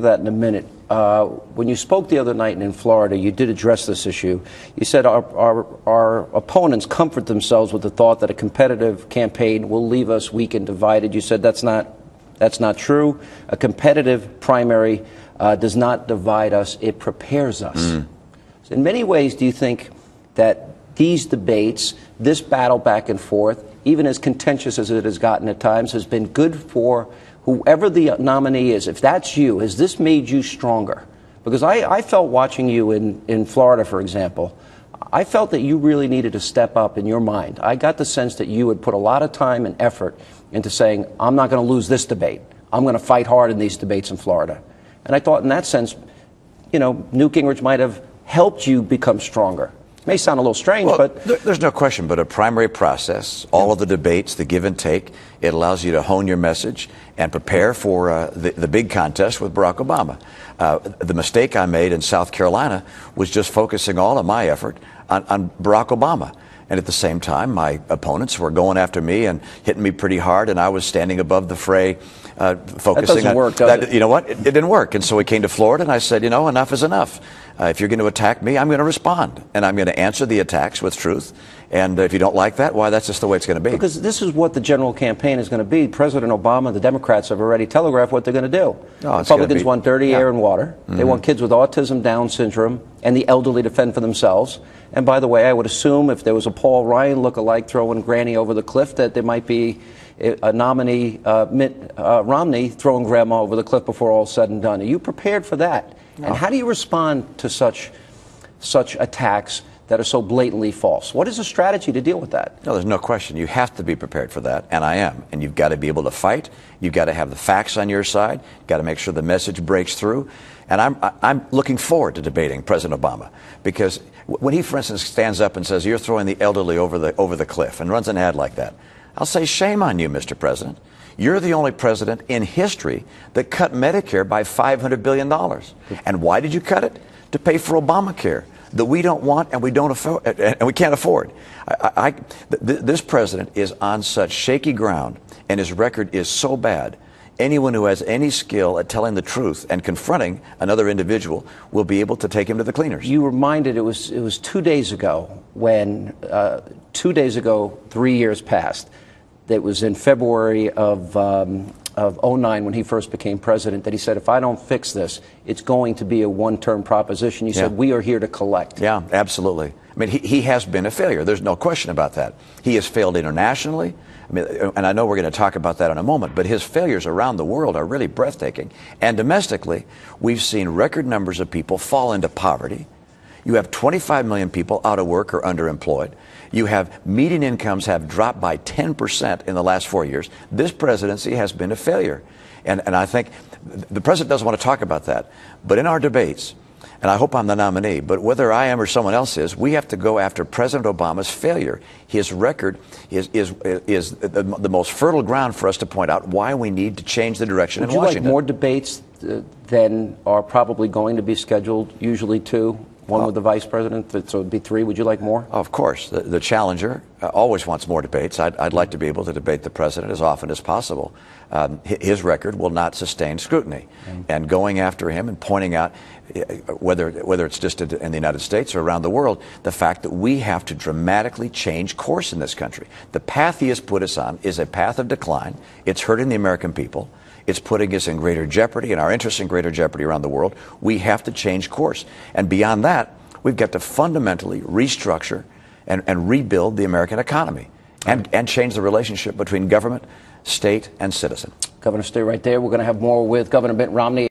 that in a minute. When you spoke the other night in Florida, you did address this issue. You said our opponents comfort themselves with the thought that a competitive campaign will leave us weak and divided. You said that's not true. A competitive primary does not divide us, it prepares us. So in many ways, do you think that these debates, this battle back and forth, even as contentious as it has gotten at times, has been good for whoever the nominee is? If that's you, has this made you stronger? Because I felt watching you in Florida, for example, I felt that you really needed to step up in your mind. I got the sense that you had put a lot of time and effort into saying, I'm not going to lose this debate. I'm going to fight hard in these debates in Florida. And I thought in that sense, you know, Newt Gingrich might have helped you become stronger. It may sound a little strange, well, but there's no question, but a primary process, all of the debates, the give and take, it allows you to hone your message and prepare for the big contest with Barack Obama. The mistake I made in South Carolina was just focusing all of my effort on Barack Obama. And at the same time, my opponents were going after me and hitting me pretty hard, and I was standing above the fray, focusing that doesn't work, does it? You know what? It didn't work. And so we came to Florida, and I said, you know, enough is enough. If you're going to attack me, I'm going to respond, and I'm going to answer the attacks with truth. And if you don't like that, why, that's just the way it's going to be. Because this is what the general campaign is going to be. President Obama, the Democrats have already telegraphed what they're going to do. Republicans want dirty air and water. They want kids with autism, Down syndrome, and the elderly to fend for themselves. And by the way, I would assume if there was a Paul Ryan look-alike throwing Granny over the cliff, that there might be a nominee, Mitt Romney, throwing Grandma over the cliff before all said and done. Are you prepared for that? No. And how do you respond to such attacks that are so blatantly false? What is the strategy to deal with that? No, there's no question. You have to be prepared for that, and I am. And you've got to be able to fight. You've got to have the facts on your side. You've got to make sure the message breaks through. And I'm looking forward to debating President Obama, because when he, for instance, stands up and says, you're throwing the elderly over the cliff, and runs an ad like that, I'll say, shame on you, Mr. President. You're the only president in history that cut Medicare by $500 billion. And why did you cut it? To pay for Obamacare that we don't want and we don't afford, and we can't afford. This president is on such shaky ground, and his record is so bad. Anyone who has any skill at telling the truth and confronting another individual will be able to take him to the cleaners. You reminded, it was 2 days ago when 2 days ago, 3 years passed. That was in February of 09 when he first became president, that he said, if I don't fix this, it's going to be a one-term proposition. He said, we are here to collect. Yeah, absolutely. I mean, he has been a failure. There's no question about that. He has failed internationally. I mean, and I know we're going to talk about that in a moment, but his failures around the world are really breathtaking. And domestically, we've seen record numbers of people fall into poverty. You have 25 million people out of work or underemployed. You have median incomes have dropped by 10% in the last 4 years. This presidency has been a failure. And I think the president doesn't want to talk about that. But in our debates, and I hope I'm the nominee, but whether I am or someone else is, we have to go after President Obama's failure. His record is the most fertile ground for us to point out why we need to change the direction in Washington. Would you like more debates than are probably going to be scheduled, usually two? One with the vice president, so it would be three. Would you like more? Of course. The challenger always wants more debates. I'd like to be able to debate the president as often as possible. His record will not sustain scrutiny. And going after him and pointing out, whether it's just in the United States or around the world, the fact that we have to dramatically change course in this country. The path he has put us on is a path of decline. It's hurting the American people. It's putting us in greater jeopardy, and our interests in greater jeopardy around the world. We have to change course. And beyond that, we've got to fundamentally restructure and rebuild the American economy and change the relationship between government, state, and citizen. Governor, stay right there. We're going to have more with Governor Mitt Romney.